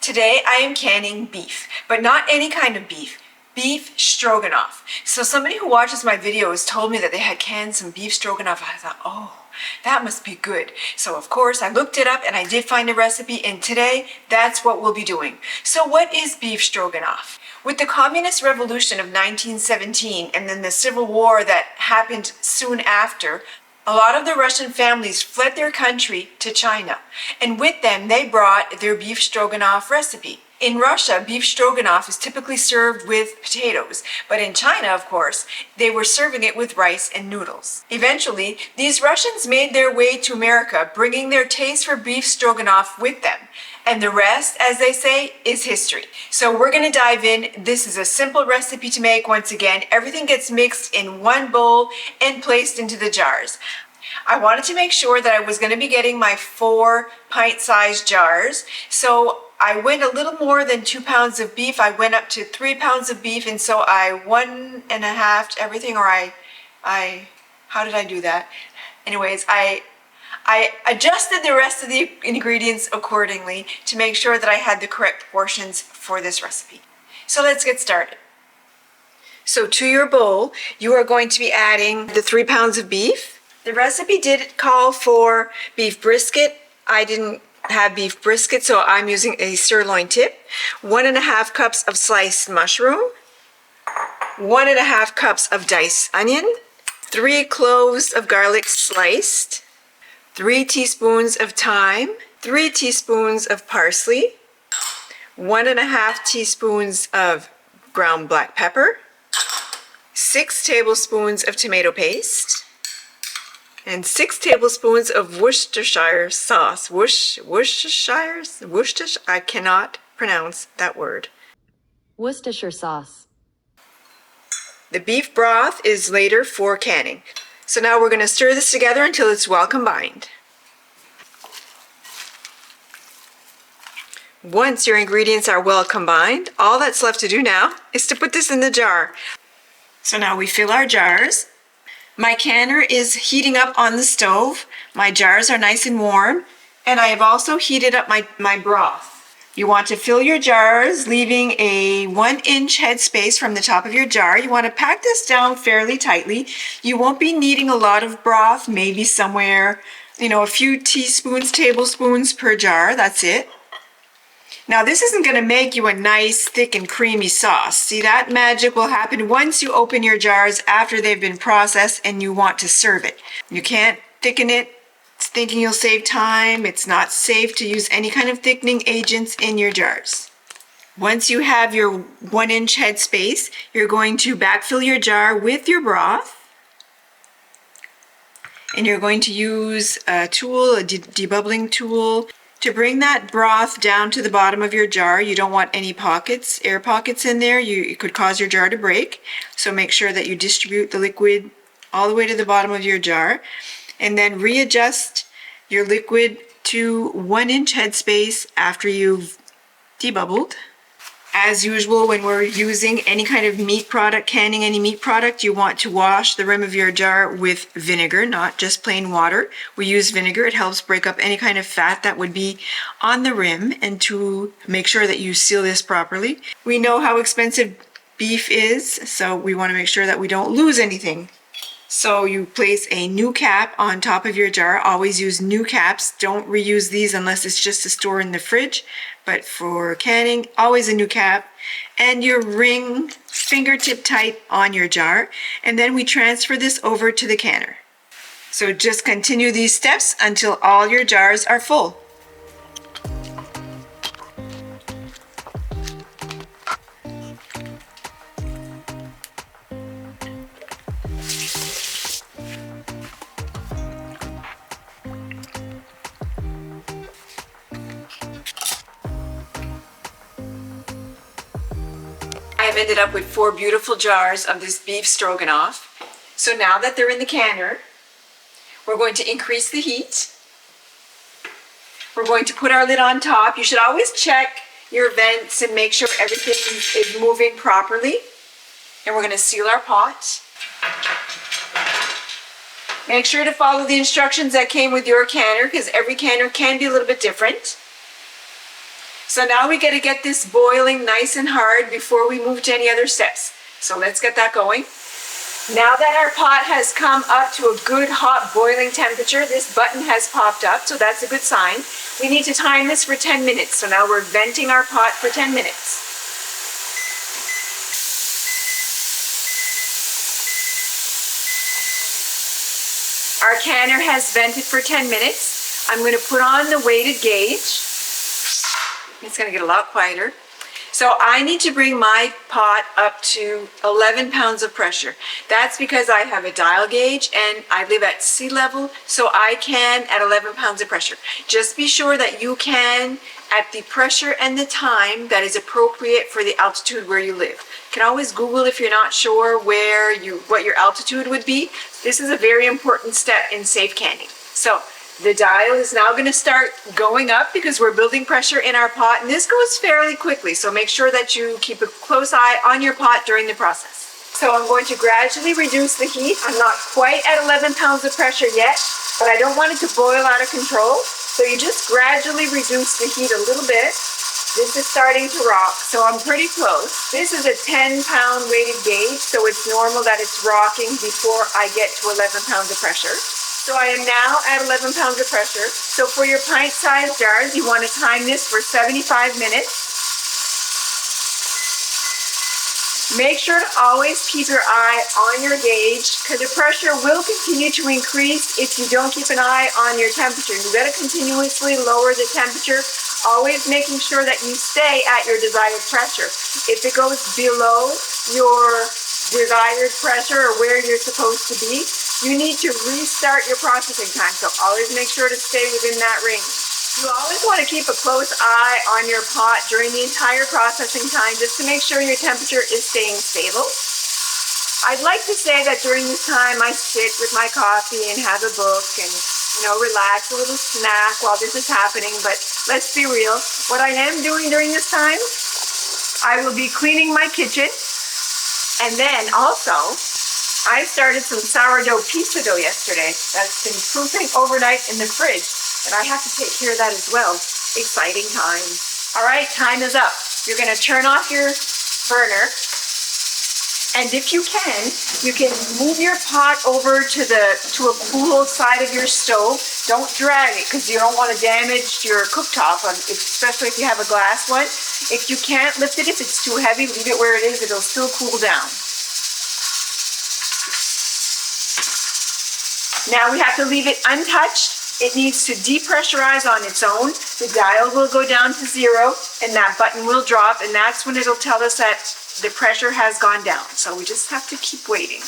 Today I am canning beef, but not any kind of beef. Beef stroganoff. So somebody who watches my videos told me that they had canned some beef stroganoff. I thought, oh, that must be good. So of course I looked it up and I did find a recipe, and today that's what we'll be doing. So what is beef stroganoff? With the Communist Revolution of 1917 and then the Civil War that happened soon after, a lot of the Russian families fled their country to China, and with them they brought their beef stroganoff recipe. In Russia, beef stroganoff is typically served with potatoes, but in China, of course, they were serving it with rice and noodles. Eventually, these Russians made their way to America, bringing their taste for beef stroganoff with them. And the rest, as they say, is history. So we're gonna dive in. This is a simple recipe to make. Once again, everything gets mixed in one bowl and placed into the jars. I wanted to make sure that I was gonna be getting my 4 pint-sized jars. So I went a little more than 2 pounds of beef. I went up to 3 pounds of beef, and so I 1.5 everything, or how did I do that? Anyways, I adjusted the rest of the ingredients accordingly to make sure that I had the correct portions for this recipe. So let's get started. So to your bowl, you are going to be adding the 3 pounds of beef. The recipe did call for beef brisket. I didn't have beef brisket, so I'm using a sirloin tip. 1.5 cups of sliced mushroom, 1.5 cups of diced onion, 3 cloves of garlic sliced, 3 teaspoons of thyme, 3 teaspoons of parsley, 1.5 teaspoons of ground black pepper, 6 tablespoons of tomato paste, and 6 tablespoons of Worcestershire sauce. Worcestershire? I cannot pronounce that word. Worcestershire sauce. The beef broth is later for canning. So now we're going to stir this together until it's well combined. Once your ingredients are well combined, all that's left to do now is to put this in the jar. So now we fill our jars. My canner is heating up on the stove. My jars are nice and warm, and I have also heated up my broth. You want to fill your jars, leaving a 1-inch head space from the top of your jar. You want to pack this down fairly tightly. You won't be needing a lot of broth, maybe somewhere, a few teaspoons, tablespoons per jar. That's it. Now this isn't going to make you a nice, thick and creamy sauce. See, that magic will happen once you open your jars after they've been processed and you want to serve it. You can't thicken it thinking you'll save time. It's not safe to use any kind of thickening agents in your jars. Once you have your 1-inch head space, you're going to backfill your jar with your broth. And you're going to use a tool, a debubbling tool, to bring that broth down to the bottom of your jar. You don't want any pockets, air pockets in there. It could cause your jar to break. So make sure that you distribute the liquid all the way to the bottom of your jar. And then readjust your liquid to 1-inch headspace after you've debubbled. As usual, when we're using any kind of meat product, canning any meat product, you want to wash the rim of your jar with vinegar, not just plain water. We use vinegar. It helps break up any kind of fat that would be on the rim, and to make sure that you seal this properly. We know how expensive beef is, so we want to make sure that we don't lose anything. So you place a new cap on top of your jar. Always use new caps. Don't reuse these unless it's just to store in the fridge. But for canning, always a new cap. And your ring fingertip tight on your jar. And then we transfer this over to the canner. So just continue these steps until all your jars are full. I've ended up with 4 beautiful jars of this beef stroganoff. So now that they're in the canner, we're going to increase the heat. We're going to put our lid on top. You should always check your vents and make sure everything is moving properly. And we're going to seal our pot. Make sure to follow the instructions that came with your canner, because every canner can be a little bit different. So now we got to get this boiling nice and hard before we move to any other steps. So let's get that going. Now that our pot has come up to a good hot boiling temperature, this button has popped up, so that's a good sign. We need to time this for 10 minutes. So now we're venting our pot for 10 minutes. Our canner has vented for 10 minutes. I'm going to put on the weighted gauge. It's going to get a lot quieter. So I need to bring my pot up to 11 pounds of pressure. That's because I have a dial gauge and I live at sea level, so I can at 11 pounds of pressure. Just be sure that you can at the pressure and the time that is appropriate for the altitude where you live. You can always Google if you're not sure what your altitude would be. This is a very important step in safe canning. So the dial is now going to start going up because we're building pressure in our pot, and this goes fairly quickly, so make sure that you keep a close eye on your pot during the process. So I'm going to gradually reduce the heat. I'm not quite at 11 pounds of pressure yet, but I don't want it to boil out of control, so you just gradually reduce the heat a little bit. This is starting to rock, so I'm pretty close. This is a 10-pound weighted gauge, so it's normal that it's rocking before I get to 11 pounds of pressure. So I am now at 11 pounds of pressure. So for your pint-sized jars, you want to time this for 75 minutes. Make sure to always keep your eye on your gauge because the pressure will continue to increase if you don't keep an eye on your temperature. You got to continuously lower the temperature, always making sure that you stay at your desired pressure. If it goes below your desired pressure or where you're supposed to be, you need to restart your processing time, so always make sure to stay within that range. You always want to keep a close eye on your pot during the entire processing time just to make sure your temperature is staying stable. I'd like to say that during this time I sit with my coffee and have a book and, relax, a little snack while this is happening, but let's be real. What I am doing during this time, I will be cleaning my kitchen, and then also, I started some sourdough pizza dough yesterday. That's been proofing overnight in the fridge, and I have to take care of that as well. Exciting times. All right, time is up. You're going to turn off your burner, and if you can move your pot over to a cool side of your stove. Don't drag it because you don't want to damage your cooktop, especially if you have a glass one. If you can't lift it, if it's too heavy, leave it where it is. It'll still cool down. Now we have to leave it untouched. It needs to depressurize on its own. The dial will go down to 0 and that button will drop, and that's when it'll tell us that the pressure has gone down. So we just have to keep waiting.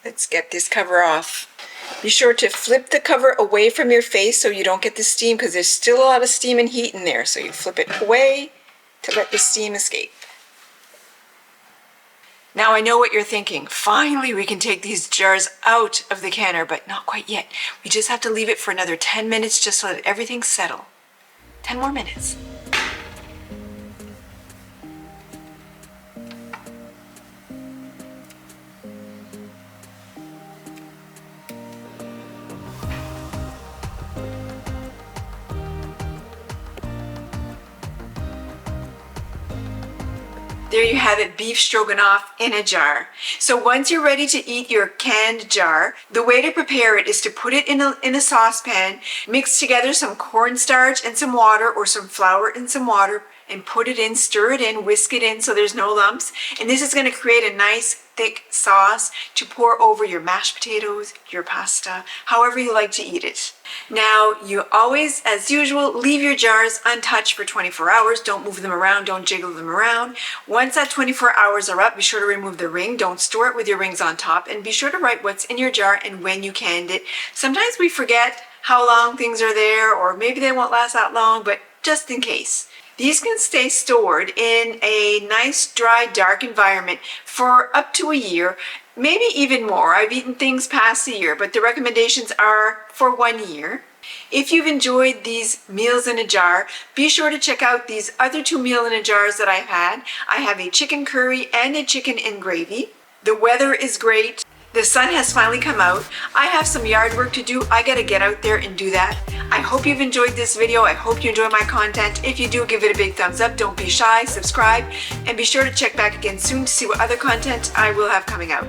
Let's get this cover off. Be sure to flip the cover away from your face so you don't get the steam, because there's still a lot of steam and heat in there. So you flip it away to let the steam escape. Now I know what you're thinking. Finally, we can take these jars out of the canner, but not quite yet. We just have to leave it for another 10 minutes just to let everything settle. 10 more minutes. There you have it, beef stroganoff in a jar. So once you're ready to eat your canned jar, the way to prepare it is to put it in a saucepan, mix together some cornstarch and some water, or some flour and some water, and put it in, stir it in, whisk it in so there's no lumps. And this is going to create a nice thick sauce to pour over your mashed potatoes, your pasta, however you like to eat it. Now, you always, as usual, leave your jars untouched for 24 hours. Don't move them around, don't jiggle them around. Once that 24 hours are up, be sure to remove the ring. Don't store it with your rings on top, and be sure to write what's in your jar and when you canned it. Sometimes we forget how long things are there, or maybe they won't last that long, but just in case. These can stay stored in a nice, dry, dark environment for up to a year, maybe even more. I've eaten things past a year, but the recommendations are for 1 year. If you've enjoyed these meals in a jar, be sure to check out these other 2 meal in a jars that I've had. I have a chicken curry and a chicken in gravy. The weather is great. The sun has finally come out. I have some yard work to do. I gotta get out there and do that. I hope you've enjoyed this video. I hope you enjoy my content. If you do, give it a big thumbs up. Don't be shy, subscribe, and be sure to check back again soon to see what other content I will have coming out.